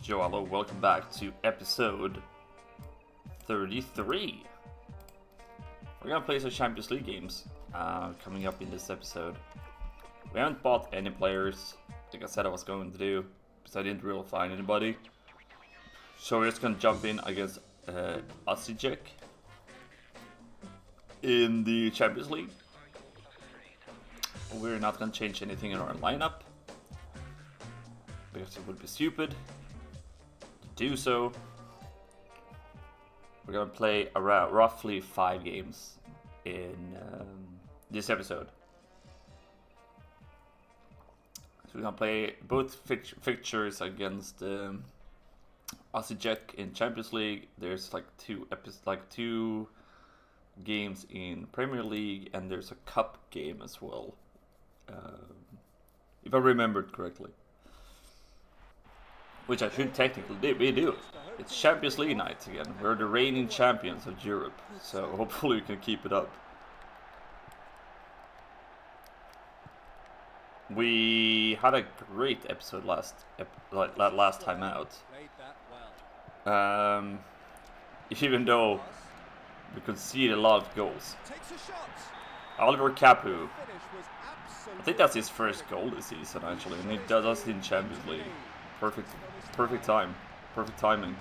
Hello, welcome back to episode 33. We're gonna play some Champions League games coming up in this episode. We haven't bought any players, like I said I was going to do, because I didn't really find anybody. So we're just gonna jump in against Osijek in the Champions League. We're not gonna change anything in our lineup, because it would be stupid to do so. We're gonna play around roughly 5 games in this episode. So we're gonna play both fixtures against Osijek in Champions League. There's like two games in Premier League, and there's a cup game as well, if I remembered correctly. Which I should technically do. It's Champions League night again. We're the reigning champions of Europe, so hopefully we can keep it up. We had a great episode last time out. Even though we conceded a lot of goals. Oliver Capu, I think that's his first goal this season actually, and he does us in Champions League. Perfect timing.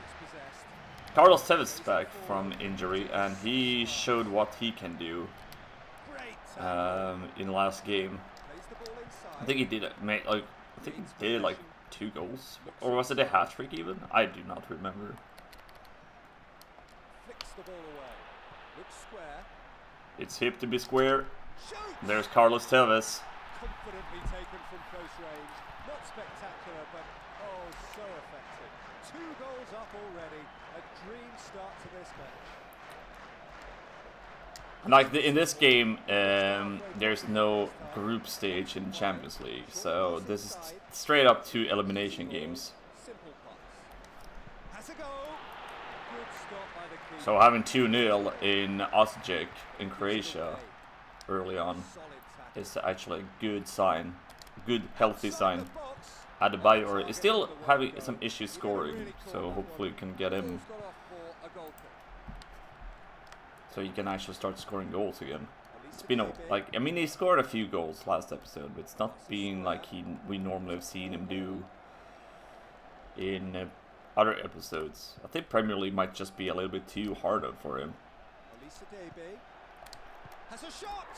Carlos Tevez is back from injury, and he showed what he can do in last game. I think he did like 2 goals, or was it a hat trick even? I do not remember. It's hip to be square. There's Carlos Tevez. Confidently taken from close range. Not spectacular, but oh, so effective. 2 goals up already. A dream start to this match. Like in this game, there's no group stage in Champions League, so this is straight up 2 elimination games. So having 2-0 in Osijek in Croatia early on is actually a good sign, good healthy sign. Adebayor is still having some issues scoring, so hopefully we can get him so he can actually start scoring goals again. It's been he scored a few goals last episode, but it's not being like we normally have seen him do in other episodes. I think Premier League might just be a little bit too hard for him. Has a shot.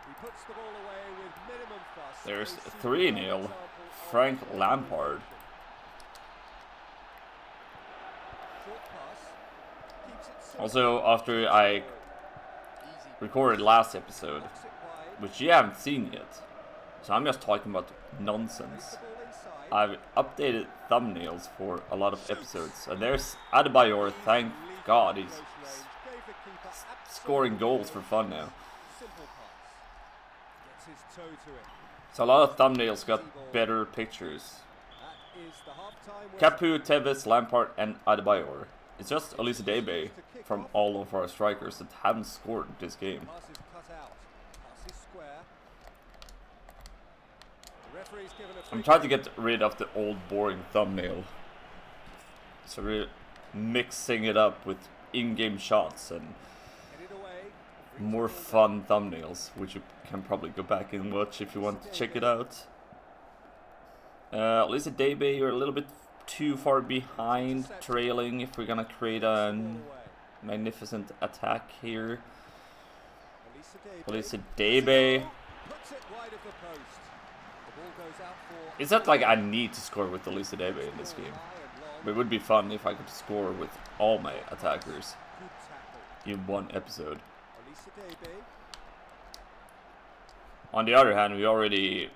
He puts the ball away with minimum fuss. There's 3-0. Frank Lampard. Also, after I recorded last episode, which you haven't seen yet, so I'm just talking about nonsense. I've updated thumbnails for a lot of episodes, and there's Adebayor. Thank God he's scoring goals for fun now. So a lot of thumbnails got better pictures. Capu, Tevez, Lampard, and Adebayor. It's just Elise Debe from all of our strikers that haven't scored this game. I'm trying to get rid of the old boring thumbnail. So we're mixing it up with in-game shots and more fun thumbnails, which you can probably go back and watch if you want to check it out. Elise Debe, you're a little bit too far behind, trailing if we're gonna create a magnificent attack here. Elise Debe. It's not like I need to score with Elise Debe in this game, but it would be fun if I could score with all my attackers in one episode. On the other hand, we already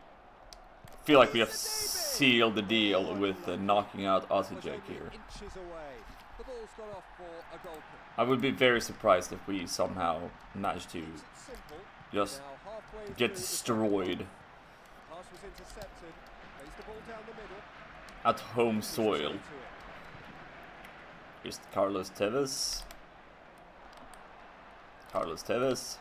feel like we have sealed the deal with knocking out Osijek here. I would be very surprised if we somehow manage to just get destroyed at home soil. Here's Carlos Tevez. Carlos Tevez.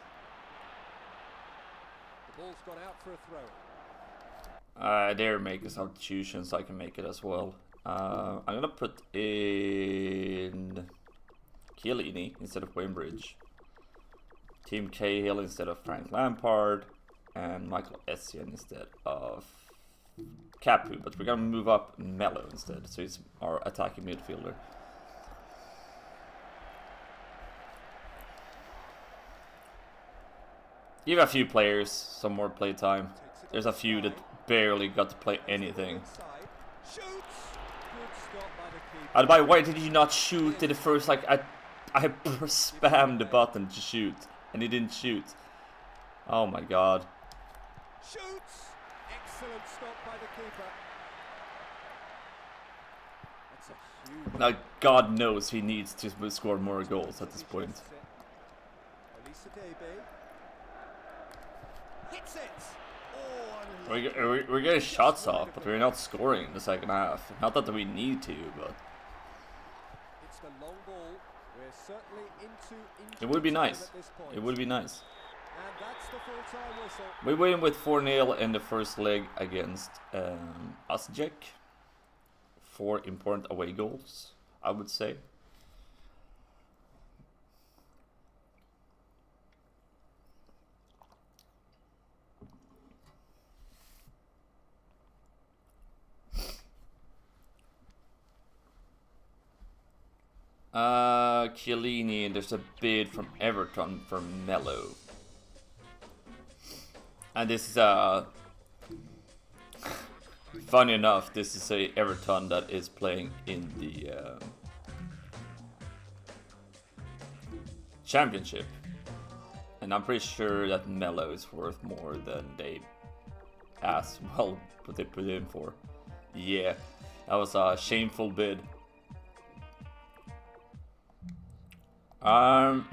The ball's gone out for a throw. They're making substitutions, so I can make it as well. I'm gonna put in Chiellini instead of Waimbridge. Team Cahill instead of Frank Lampard. And Michael Essien instead of Capu. But we're gonna move up Mello instead, so he's our attacking midfielder. Give a few players some more play time. There's a few that barely got to play anything. By why did you not shoot in the first, like, I spammed the button to shoot and he didn't shoot. Oh my god. Shoots! Excellent stop by the keeper. That's a huge... Now God knows he needs to score more goals at this point. Hits it. We're getting shots off, but we're not scoring in the second half. Not that we need to, but It's the long ball. We're certainly into it would be nice. It would be nice. And that's the full-time whistle. We win with 4-0 in the first leg against Osijek. 4 important away goals, I would say. Chiellini, and there's a bid from Everton for Mello. And this is funny enough, this is a Everton that is playing in the Championship. And I'm pretty sure that Mello is worth more than they asked, well, what they put in for. Yeah, that was a shameful bid. I'm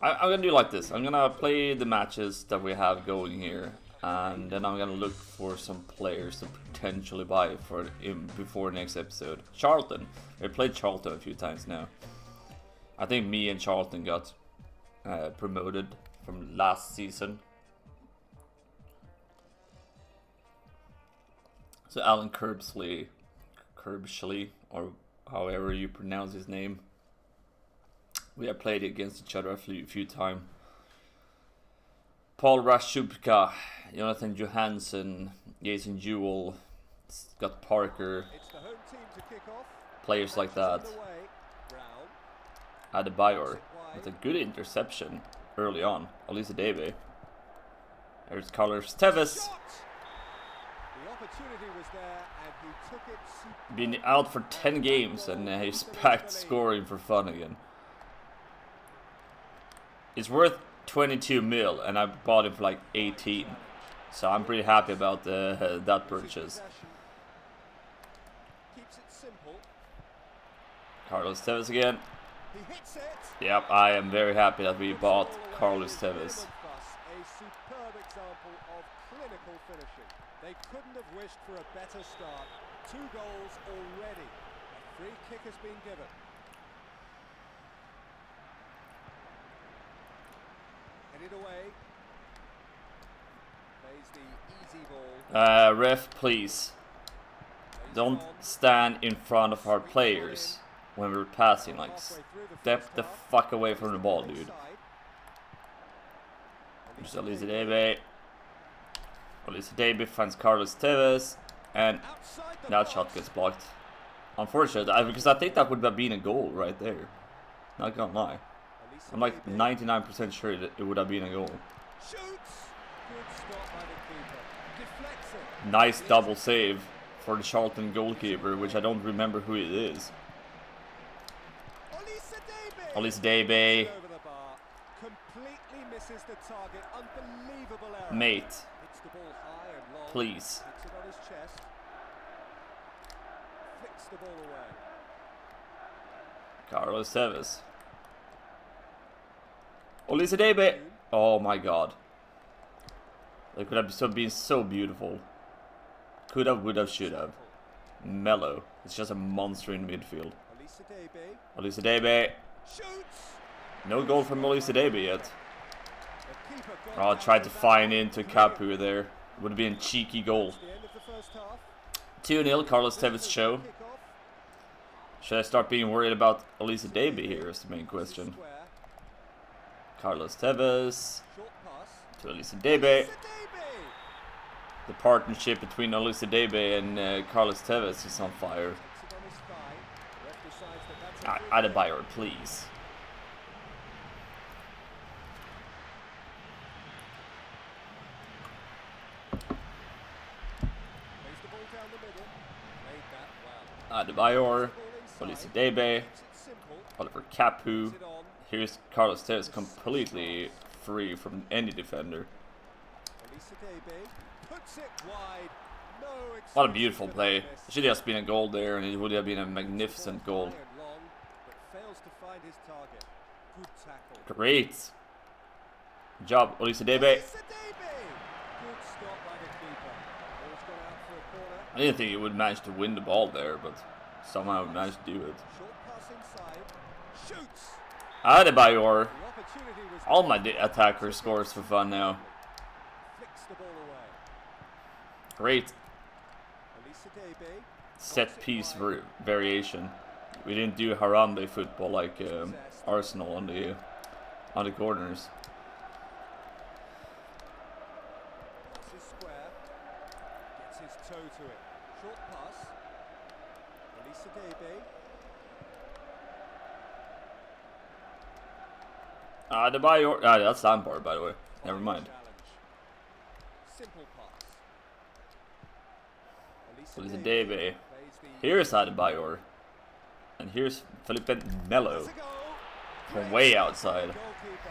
gonna do like this. I'm gonna play the matches that we have going here, and then I'm gonna look for some players to potentially buy for before next episode. Charlton. We played Charlton a few times now. I think me and Charlton got promoted from last season. So Alan Curbsley, or however you pronounce his name. We have played against each other a few times. Paul Rashubka, Jonathan Johansson, Jason Jewell, Scott Parker, players like that. Adebayor with a good interception early on. Olise Debe. There's Carlos Tevez. Been out for 10 games and he's back scoring for fun again. It's worth 22 mil and I bought it for like 18. So I'm pretty happy about that purchase. Carlos Tevez again. Yep, I am very happy that we bought Carlos Tevez. They couldn't have wished for a better start. 2 goals already. A free kick has been given. Headed away. Plays the easy ball. Ref, please. Don't stand in front of our players when we're passing. Like, step the fuck away from the ball, dude. There's Olise Debe. Olise Debe finds Carlos Tevez, and that shot gets blocked. Unfortunately, because I think that would have been a goal right there. Not gonna lie. I'm like 99% sure that it would have been a goal. Nice double save for the Charlton goalkeeper, which I don't remember who it is. Olise Debe. Mate. Please. Carlos Tevez. Olise Debe. Oh my god. That could have been so beautiful. Could have, would have, should have. Mello. It's just a monster in midfield. Olise Debe. No goal from Olise Debe yet. Oh, tried to find into Capu there. Would have been a cheeky goal. The end of the first half. 2-0, Carlos Tevez show. Kick-off. Should I start being worried about Elisa Davy here is the main question. Square. Carlos Tevez Short pass. to Elisa Davy. The partnership between Elisa Davy and Carlos Tevez is on fire. Takes it on his thigh. Ref decides that that's a free Adebayor, please. Plays the ball down the middle. Made that well. Adebayor, Ball Elisa inside. Davy, Keeps it simple. Oliver Capu. Puts it on. Here's Carlos Tevez completely free from any defender. Elisa Davy puts it wide. No What a excuse beautiful for play. that miss. Should have been a goal there, and it would have been a magnificent goal. High and long, but fails to find his target. Good tackle. Great. Good job, Elisa Davy. Elisa Davy. Good stop by the keeper. Ball's gone out for a corner. I didn't think he would manage to win the ball there, but somehow he managed to do it. Short pass inside. Shoots. Adebayor. The opportunity was All my attackers scores for fun now. flicks the ball away. Great Elisa Davy. set piece variation. We didn't do Harambe football like Arsenal on the corners. Passes square. Gets his toe to it. Short pass. Elisa Davy. Adebayor. Ah, that's Lampard, by the way. Never mind. Challenge. Simple pass. Elisa Davy. plays the- Here's Adebayor. And here's Felipe Melo That's a goal. from way outside. Goalkeeper.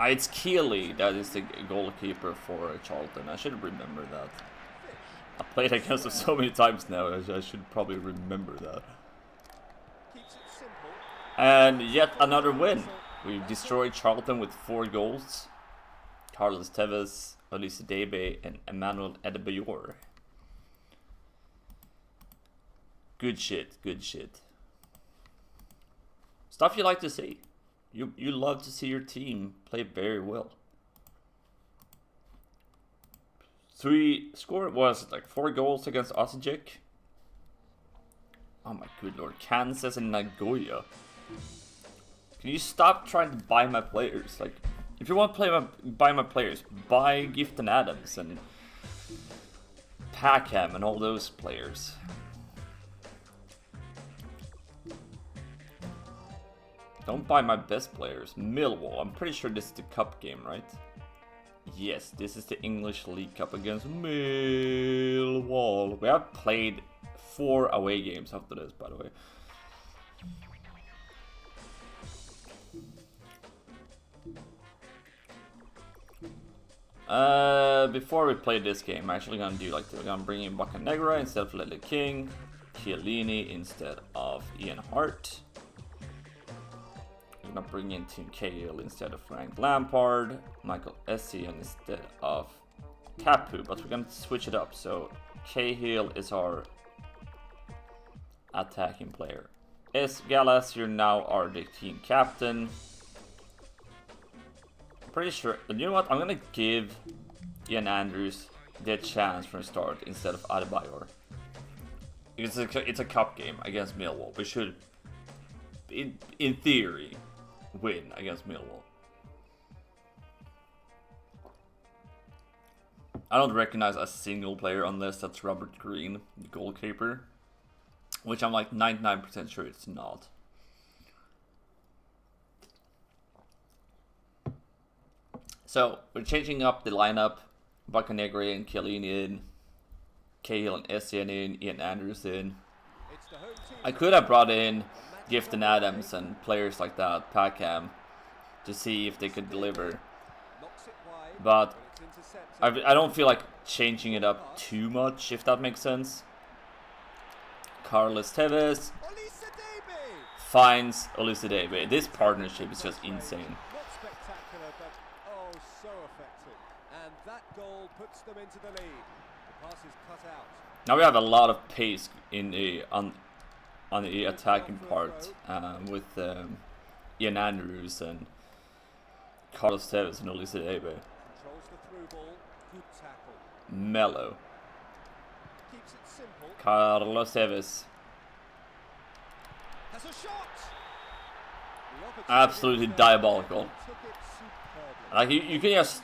It's Keeley that is the goalkeeper for Charlton. I should remember that. I played against him so many times now. I should probably remember that. Keeps it simple. And yet another win. We destroyed Charlton with 4 goals. Carlos Tevez, Elisa Davy, and Emmanuel Adebayor. Good shit, good shit. Stuff you like to see. You love to see your team play very well. 4 goals against Osijek. Oh my good lord, Kansas and Nagoya. Can you stop trying to buy my players? Like, if you want to buy my players, buy Gifton Adams and Packham and all those players. Don't buy my best players. Millwall. I'm pretty sure this is the cup game, right? Yes, this is the English League Cup against Millwall. We have played 4 away games after this, by the way. Before we play this game, I'm actually gonna do like this. I'm gonna bring in Boccanegra instead of Lele King, Chiellini instead of Ian Hart. I'm gonna bring in Tim Cahill instead of Frank Lampard, Michael Essien instead of Capu, but we're gonna switch it up. So Cahill is our attacking player. Gallas, you're now our the team captain. Pretty sure. You know what? I'm gonna give Ian Andrews the chance from the start instead of Adebayor. It's a cup game against Millwall. We should, in theory, win against Millwall. I don't recognize a single player unless that's Robert Green, the goalkeeper, which I'm like 99% sure it's not. So, we're changing up the lineup. Boccanegra and Chiellini in. Cahill and Essien in. Ian Andrews in. It's the home team. I could have brought in Gifton Adams and players like that, Packham, to see if they could deliver. Knocks it wide, But it's intercepted. I don't feel like changing it up too much, if that makes sense. Carlos Tevez Elisa Davy. finds Elisa Davy. This partnership is just insane. Not spectacular, but oh, so effective. And that goal puts them into the lead. The pass is cut out. Now we have a lot of pace in the on the attacking part with Ian Andrews and Carlos Tevez and Elisa Debe. Controls the through ball. Good tackle. Mellow. Keeps it simple. Carlos Tevez. Has a shot. Absolutely diabolical. Took it superbly. Like you can just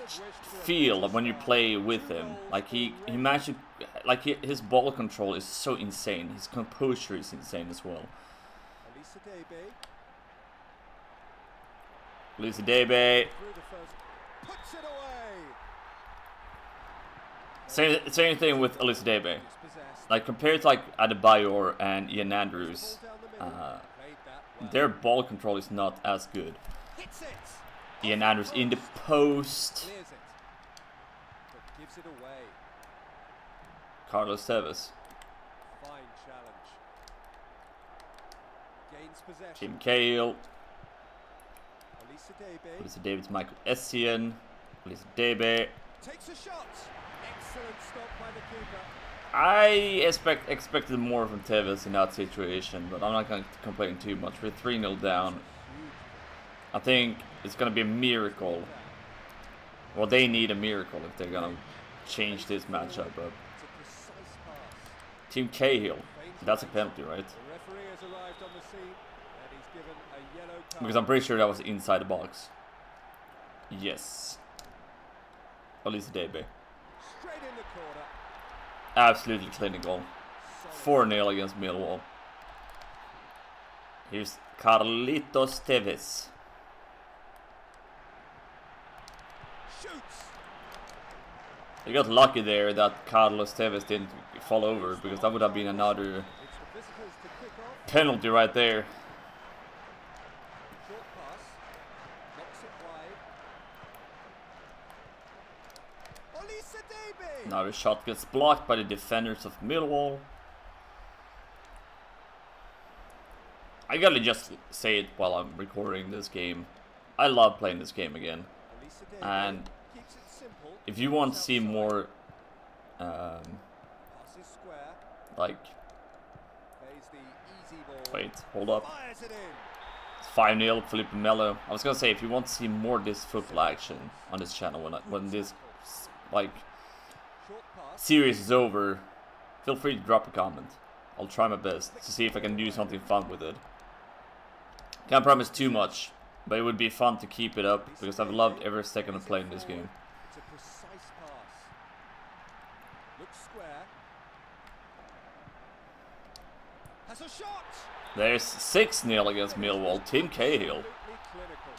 feel when you play with him. Like he managed to, like his ball control is so insane. His composure is insane as well. Elisa Debe. Elisa Debe. Through the first. Puts it away. Same thing with Elisa Debe. It's possessed. Like compared to like Adebayor and Ian Andrews, Ball down the middle. Played that well. their ball control is not as good. Hits it. Ian Andrews in the post. Clears it. But gives it away. Carlos Tevez. Fine challenge. Gains possession. Tim Cahill. Elisa Debe. Elisa Debe to Michael Essien. Elisa Debe. Takes a shot. Excellent stop by the keeper. I expected more from Tevez in that situation, but I'm not going to complain too much. We're 3-0 down. I think it's going to be a miracle. Well, they need a miracle if they're going to change this matchup up. It's a precise pass. Team Cahill. That's a penalty, right? The referee has arrived on the scene and he's given a yellow card. Because I'm pretty sure that was inside the box. Yes. Elisa Debe. Straight in the corner. Absolutely clinical. 4-0 against Millwall. Here's Carlitos Tevez. Shoots. You got lucky there that Carlos Tevez didn't fall over, because that would have been another It's the visitors to kick off. penalty right there. Short pass. Knocks it wide. Elisa Debe. Now the shot gets blocked by the defenders of Millwall. I gotta just say it while I'm recording this game. I love playing this game again. Elisa Debe And keeps it simple. if you want to see more, Passes square. like, Plays the easy ball. wait, hold up. Fires it in. It's 5-0, Felipe Melo. I was gonna say, if you want to see more of this football action on this channel when this, like, Short pass. series is over, feel free to drop a comment. I'll try my best to see if I can do something fun with it. Can't promise too much, but it would be fun to keep it up because I've loved every second of playing this game. It's a precise pass. Looks square. Has a shot. There's 6-0 against Millwall. Tim Cahill. Absolutely clinical.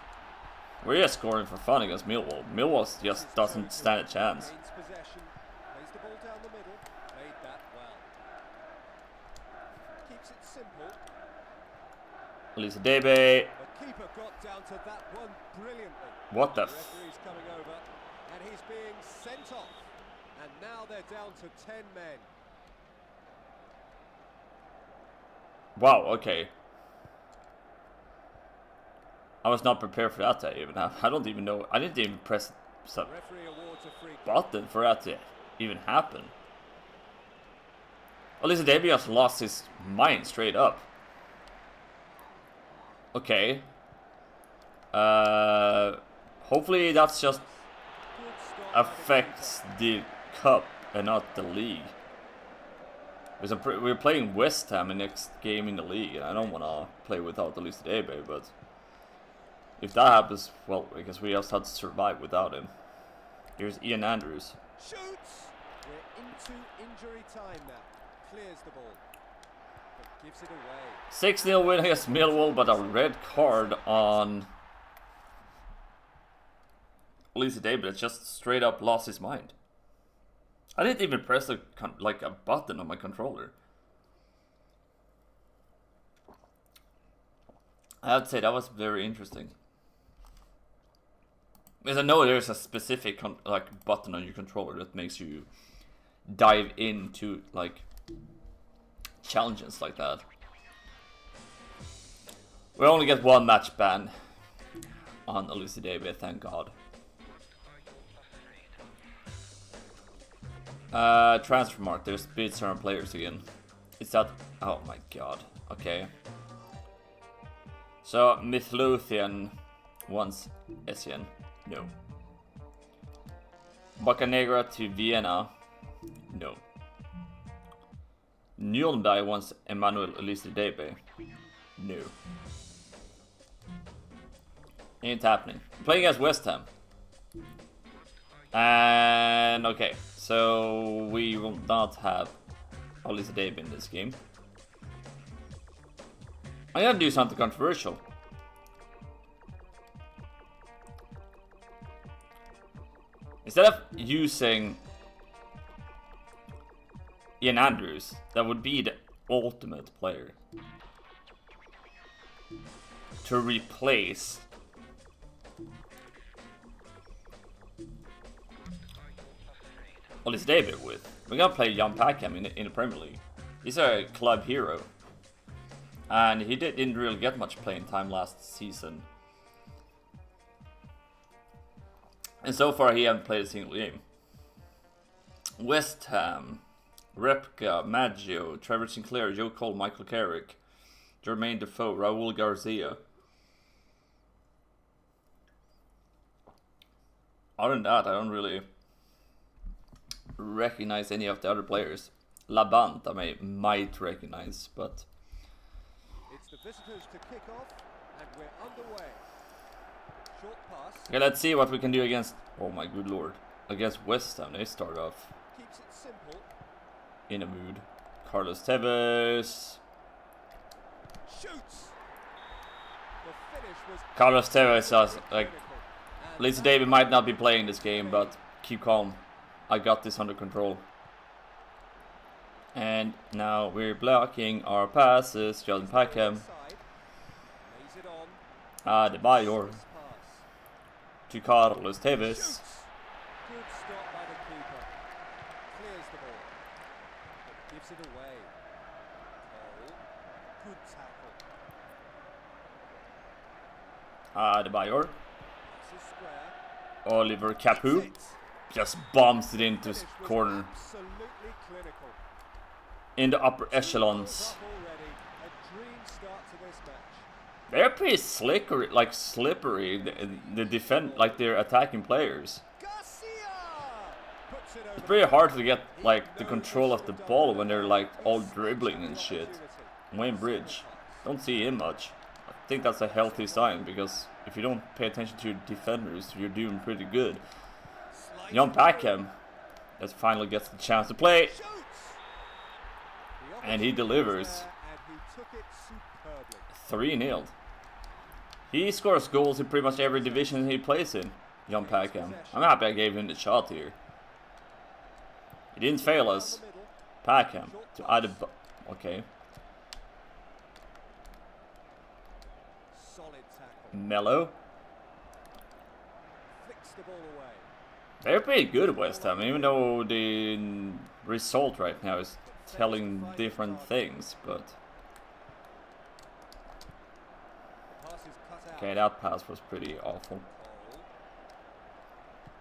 We're just scoring for fun against Millwall. Millwall just doesn't stand a chance. Gains possession. Plays the ball down the middle. Played that well. Keeps it simple. Elisa Debe. The keeper got down to that one brilliantly. What the The referee's coming over, and he's being sent off. And now they're down to 10 men. Wow, okay. I was not prepared for that to even happen. I don't even know. I didn't even press the Referee awards a free kick. button for that to even happen. Elisa Debe just lost his mind straight up. Okay. Hopefully that's just Good stop. affects the cup and not the league. Because we're playing West Ham in next game in the league, and I don't want to play without Elisa Debe, but if that happens, well, I guess we just have to survive without him. Here's Ian Andrews. Shoots. We're into injury time now. Clears the ball. But gives it away. 6-0 win against Millwall, but a red card on Elisa Debe that just straight up lost his mind. I didn't even press a button on my controller. I have to say that was very interesting. Because I know there's a specific button on your controller that makes you dive into challenges like that. We only get one match ban on Elisa Debe, thank God. Transfer mark, there's bids on players again. Is that, oh my god, okay. So Midlothian wants Essien, No. Bocanegra to Vienna. No. Nuremberg wants Emmanuel Elise-Debe. No. Ain't happening. We're playing against West Ham. And okay, so we will not have Elise-Debe in this game. I'm gonna do something controversial. Instead of using Ian Andrews, that would be the ultimate player to replace Elise-Debe with. We're gonna play Jan Packham in the Premier League. He's a club hero, and he didn't really get much playing time last season. And so far, he hasn't played a single game. West Ham, Repka, Maggio, Trevor Sinclair, Joe Cole, Michael Carrick, Jermaine Defoe, Raul Garcia. Other than that, I don't really recognize any of the other players. Labant, I might recognize, but It's the visitors to kick off, and we're underway. Short pass. okay, let's see what we can do against. Oh my good lord, against West Ham. They start off Keeps it simple. in a mood. Carlos Tevez. Shoots. The finish was Carlos Tevez, like, critical. And Elise-Debe might not be playing this game, but keep calm. I got this under control. And now we're blocking our passes. Jan Packham. inside. Lays it on. Adebayor Pass. to Carlos Tevez. Shoots. Good stop by the keeper. Clears the ball. But gives it away. Cole. Good tackle. Adebayor. This is square. Oliver Capu just bombs it into his Finish was corner. absolutely clinical. In the upper 2 echelons. goals up already. A dream start to this match. They're pretty slippery. The defend, like their attacking players. Garcia puts it It's over. pretty hard to get like the control of the ball when they're like all dribbling and shit. Wayne Bridge, don't see him much. I think that's a healthy sign, because if you don't pay attention to your defenders, you're doing pretty good. Jan Packham that finally gets the chance to play, Shoots. The and he delivers. and he took it superbly. 3-0. He scores goals in pretty much every division he plays in, Jan Packham. I'm happy I gave him the shot here. He didn't fail us. Down the middle. Packham to Adebayor. Okay. Solid tackle. Mello. Flicks the ball away. They're pretty good at West Ham, even though the result right now is telling different things, but Pass is cut out. okay, that pass was pretty awful. Cole.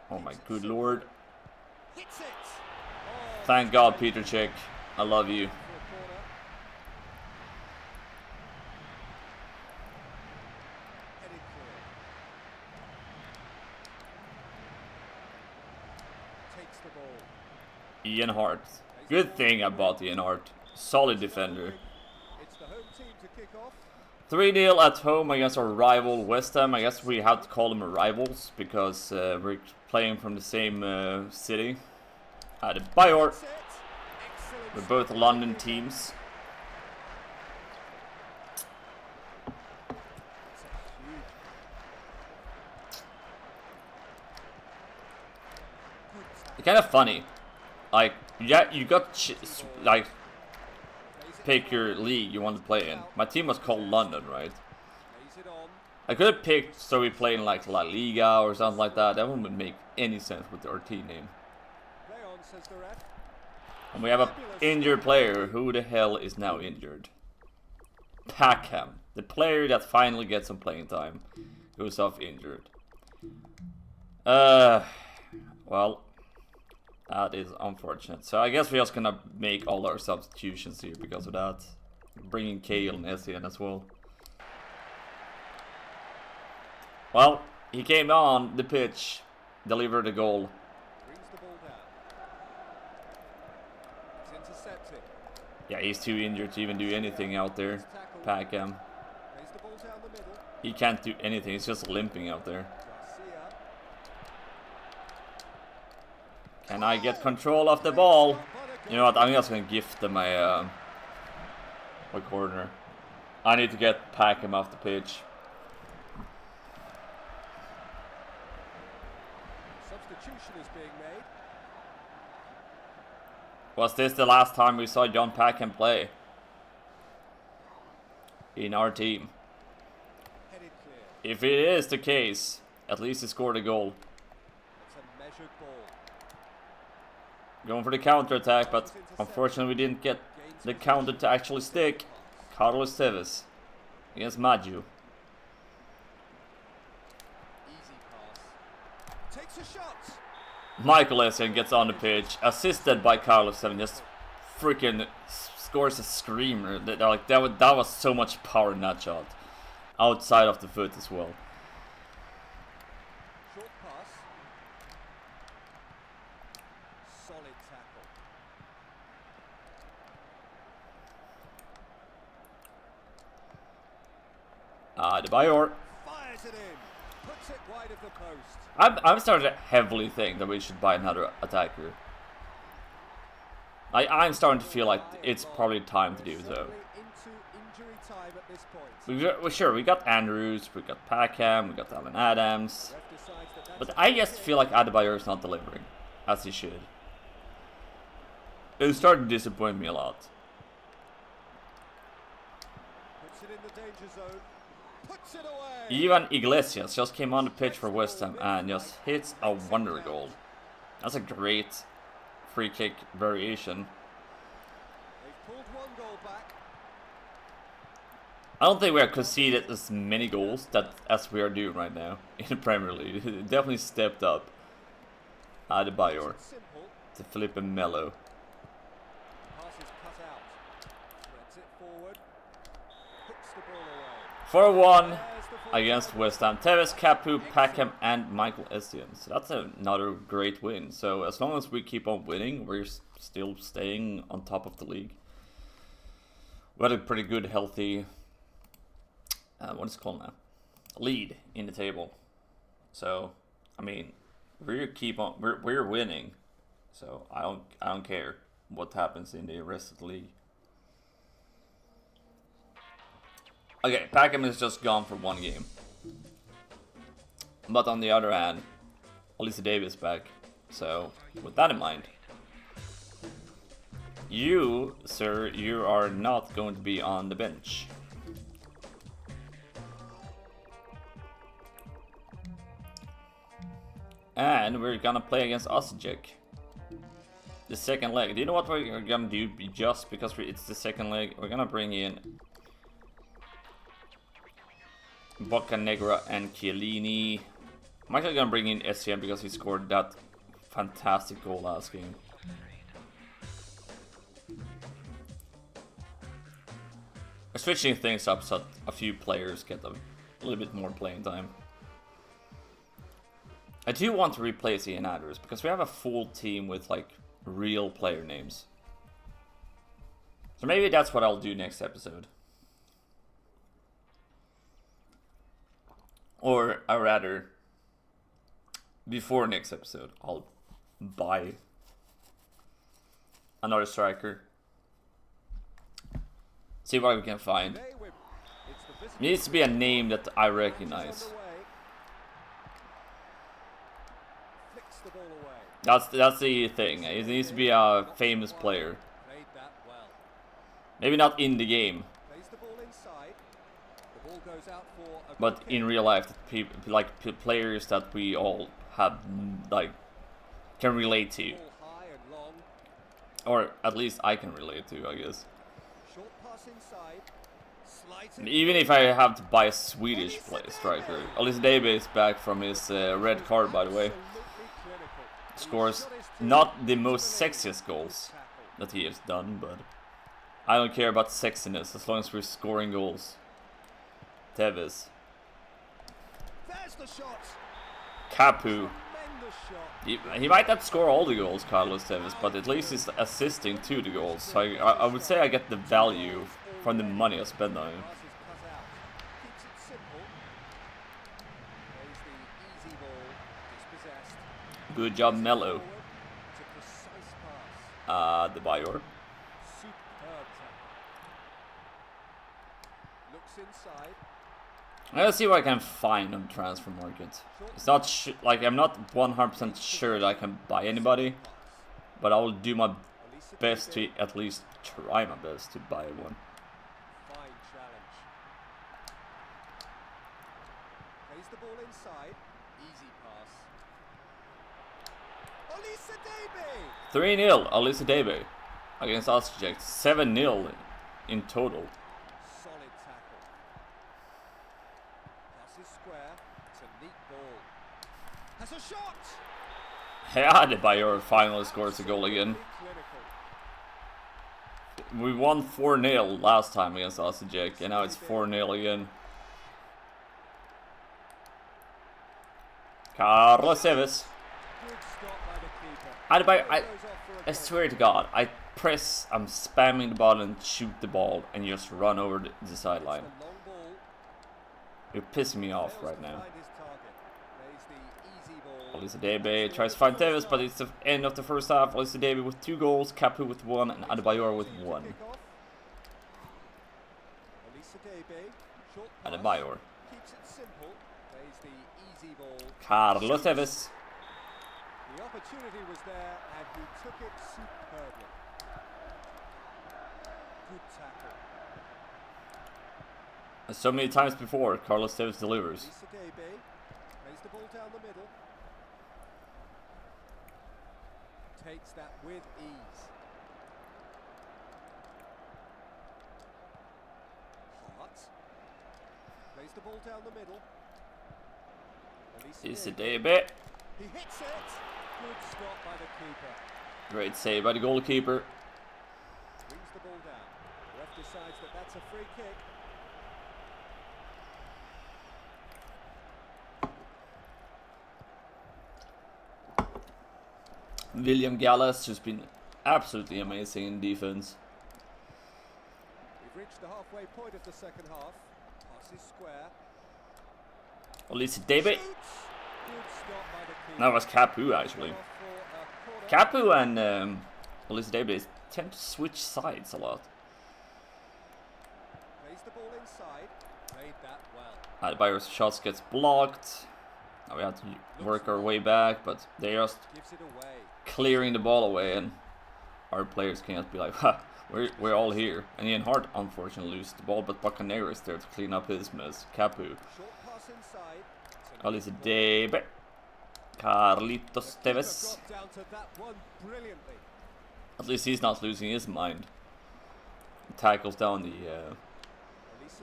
Oh my good lord. Hits it. Oh, Thank God, Peter Cech. I love you. for a corner. Headed clear. Takes the ball. Ian Hart. Good thing I bought Ian Hart. Solid defender. It's the home team to kick off. 3-0 at home against our rival West Ham. I guess we have to call them rivals because we're playing from the same city. Adebayor. That's it. Excellent. We're both London teams. That's a huge. Good tackle. It's kind of funny. Like, yeah, you got like pick your league you want to play in. My team was called London, right? Lays it on. I could have picked so we play in like La Liga or something like that. That wouldn't make any sense with our team name. Play on, says the ref. And we have a injured player. Who the hell is now injured? Packham, the player that finally gets some playing time, goes off injured. Well, that is unfortunate. So I guess we're just gonna make all our substitutions here because of that. Bringing Kale and Essien as well. Well, He came on the pitch, delivered a goal. Brings the ball down. It's intercepted. Yeah, he's too injured to even do anything out there. Packham. Plays the ball down the middle. He can't do anything. He's just limping out there. Garcia. Can I get control of the ball? You know what? I'm just gonna gift them my my corner. I need to get Packham off the pitch. Substitution is being made. Was this the last time we saw John Packham play in our team? Headed clear. If it is the case, at least he scored a goal. It's a measured ball. Going for the counter attack, but unfortunately we didn't get the counter to actually stick. Carlos Tevez against Maju. Easy pass. Takes a shot. Michael Essien gets on the pitch, assisted by Carlos Tevez. Just freaking scores a screamer. That was so much power in that shot, outside of the foot as well. Short pass. Solid tackle. Adebayor. Fires it in. Puts it wide of the post. I'm starting to heavily think that we should buy another attacker. I'm starting to feel like it's probably time to do so. Into injury time at this point. Sure, we got Andrews, we got Packham, we got Alan Adams. Ref decides that that's But I just feel like Adebayor is not delivering, as he should. It started to disappoint me a lot. puts it in the danger zone. Puts it away. Even Iglesias just came on the pitch for West Ham and just hits a wonder goal. That's a great free kick variation. They've pulled one goal back. I don't think we have conceded as many goals as we are doing right now in the Premier League. It definitely stepped up. Adebayor Simple. to Felipe Melo. Pass is cut out. Threads it forward. Puts the ball away. 4-1 There's the full against West Ham. Tevez, Capu, Packham and Michael Essien. So that's another great win. So as long as we keep on winning, we're still staying on top of the league. We had a pretty good, healthy, what is it called now? Lead in the table. So, I mean, we're winning. So I don't care what happens in the rest of the league. Okay, Packham is just gone for one game. But on the other hand, Olise Davis back. So, with that in mind, you, sir, you are not going to be on the bench. And we're gonna play against Osijek. The second leg. Do you know what we're gonna do? Just because it's the second leg, we're gonna bring in Boccanegra and Chiellini. I'm actually gonna bring in Essien because he scored that fantastic goal last game. We're switching things up so a few players get a little bit more playing time. I do want to replace Ian Andrews because we have a full team with like real player names. So maybe that's what I'll do next episode. Or rather, before next episode, I'll buy another striker. See what we can find. It needs to be a name that I recognize. That's the thing. It needs to be a famous player. Maybe not in the game, but in real life, players that we all have can relate to, or at least I can relate to, I guess. Even if I have to buy a Swedish striker. Olise Davis is back from his red card, by the way. Scores not the most sexiest goals that he has done, but I don't care about sexiness as long as we're scoring goals. Tevez. There's the shot. Capu. Tremendous shot. He might not score all the goals, Carlos Tevez, but at least he's assisting to the goals. So I would say I get the value from the money I spend on him. Pass is cut out. Keeps it simple. Plays the easy ball. Dispossessed. Good job, Mello. Forward. It's a precise pass. The Bayor. Superb tackle. Looks inside. Let's see what I can find on the transfer market. It's not like I'm not 100% sure that I can buy anybody, but I will do my best to at least try my best to buy one. Fine challenge. Plays the ball inside. Easy pass. Olisa Debe. 3-0, Alisa Debe against Osijek. 7-0 in total. Solid tackle. Pass is square. It's a neat ball. Has a shot. Yeah, the Bayor finally scores a goal again. Clinical. We won 4-0 last time against Osijek, and now it's 4-0 again. Carlos Tevez. Good stop by the keeper. I swear to God, I'm spamming the ball and shoot the ball and just run over the sideline. The long ball. You're pissing me off Fails right to now. find his target. Plays the easy ball. Alisa Debe tries to find Tevez, but it's the end of the first half. Alisa Debe with 2 goals, Capu with 1, and Adebayor with 1. Kickoff. Olisa Debe. Short pass. Adebayor. Keeps it simple. Plays the easy ball. Carlos Tevez. The opportunity was there and he took it superbly. Good tackle. As so many times before, Carlos Tevez delivers. Olisa Debe. Plays the ball down the middle. Takes that with ease. Hart. Plays the ball down the middle. Alisa Debe. He hits it. Good stop by the keeper. Great save by the goalkeeper. Brings the ball down. The ref decides that that's a free kick. William Gallas has been absolutely amazing in defense. We've reached the halfway point of the second half. Pass is square. Alisa Debe. Shoots. Good stop by the keeper. That was Capu actually. Off for a corner. Capu and Alisa Debe tend to switch sides a lot. Plays the ball inside. Played that well. Adebayor's shots gets blocked. Now we have to work our way back, but they're just Gives it away. clearing the ball away, and our players can't be like, ha, we're all here. And Ian Hart unfortunately loses the ball, but Bacanero is there to clean up his mess. Capu. Short pass inside. Alisa Debe. Carlitos Tevez. Got down to that one brilliantly. At least he's not losing his mind. Tackles down the Olisa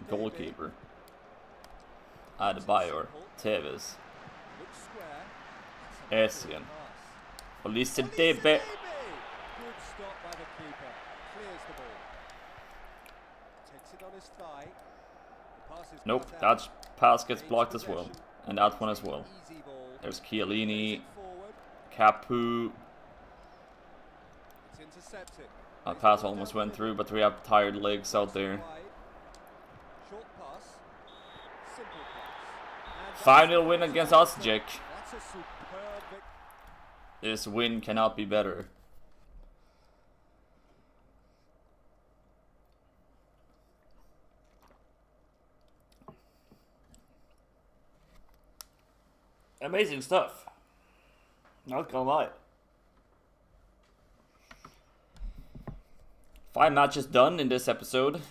Debe. goalkeeper. Adebayor. Tevez. Looks square. That's an Essien. pass. Alisa Olisa Debe. Good stop by the keeper. Clears the ball. Takes it on his thigh. The pass is Nope, cut out. that pass gets Gains blocked as well. possession. And that one as well. Easy ball. There's Chiellini, Forward. Capu. It's intercepted. That pass almost went through, but we have tired legs out there. Wide. Short pass. Simple pass. And 5-0 win against Osijek. that's a superb victory. This win cannot be better. Amazing stuff. Not gonna lie. 5 matches done in this episode.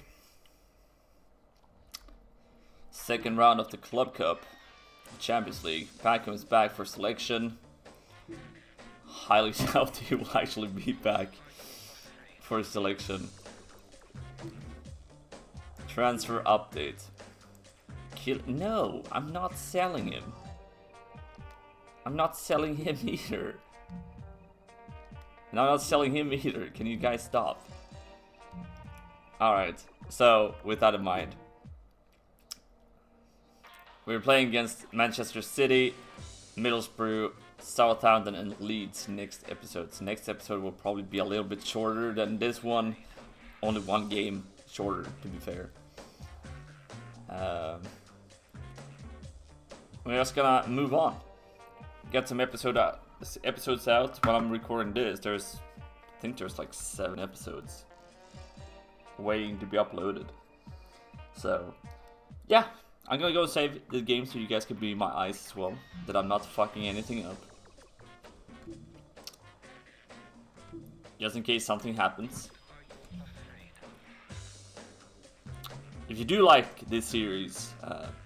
Second round of the Club Cup, Champions League. Packham is back for selection. Highly doubt he will actually be back for selection. Transfer update. No, I'm not selling him. I'm not selling him either. And I'm not selling him either. Can you guys stop? Alright, so with that in mind, We're playing against Manchester City, Middlesbrough, Southampton, and Leeds next episode. So next episode will probably be a little bit shorter than this one. Only one game shorter, to be fair. We're just gonna move on. Get some episodes out. When I'm recording this, I think there's like 7 episodes waiting to be uploaded. So, yeah, I'm gonna go save the game so you guys can be my eyes as well, that I'm not fucking anything up. Just in case something happens. If you do like this series,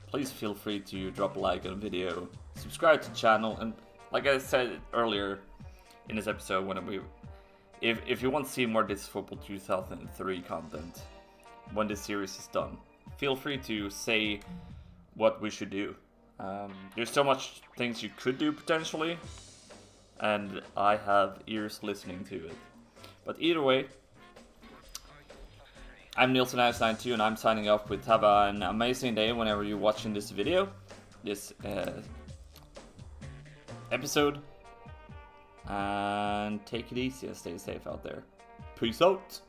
please feel free to drop a like on the video, subscribe to the channel, and like I said earlier in this episode, if you want to see more This Football 2003 content when this series is done, feel free to say what we should do. There's so much things you could do potentially, and I have ears listening to it. But either way, I'm Nielsen92 and I'm signing off with have an amazing day whenever you're watching this video, this episode, and take it easy and stay safe out there. Peace out!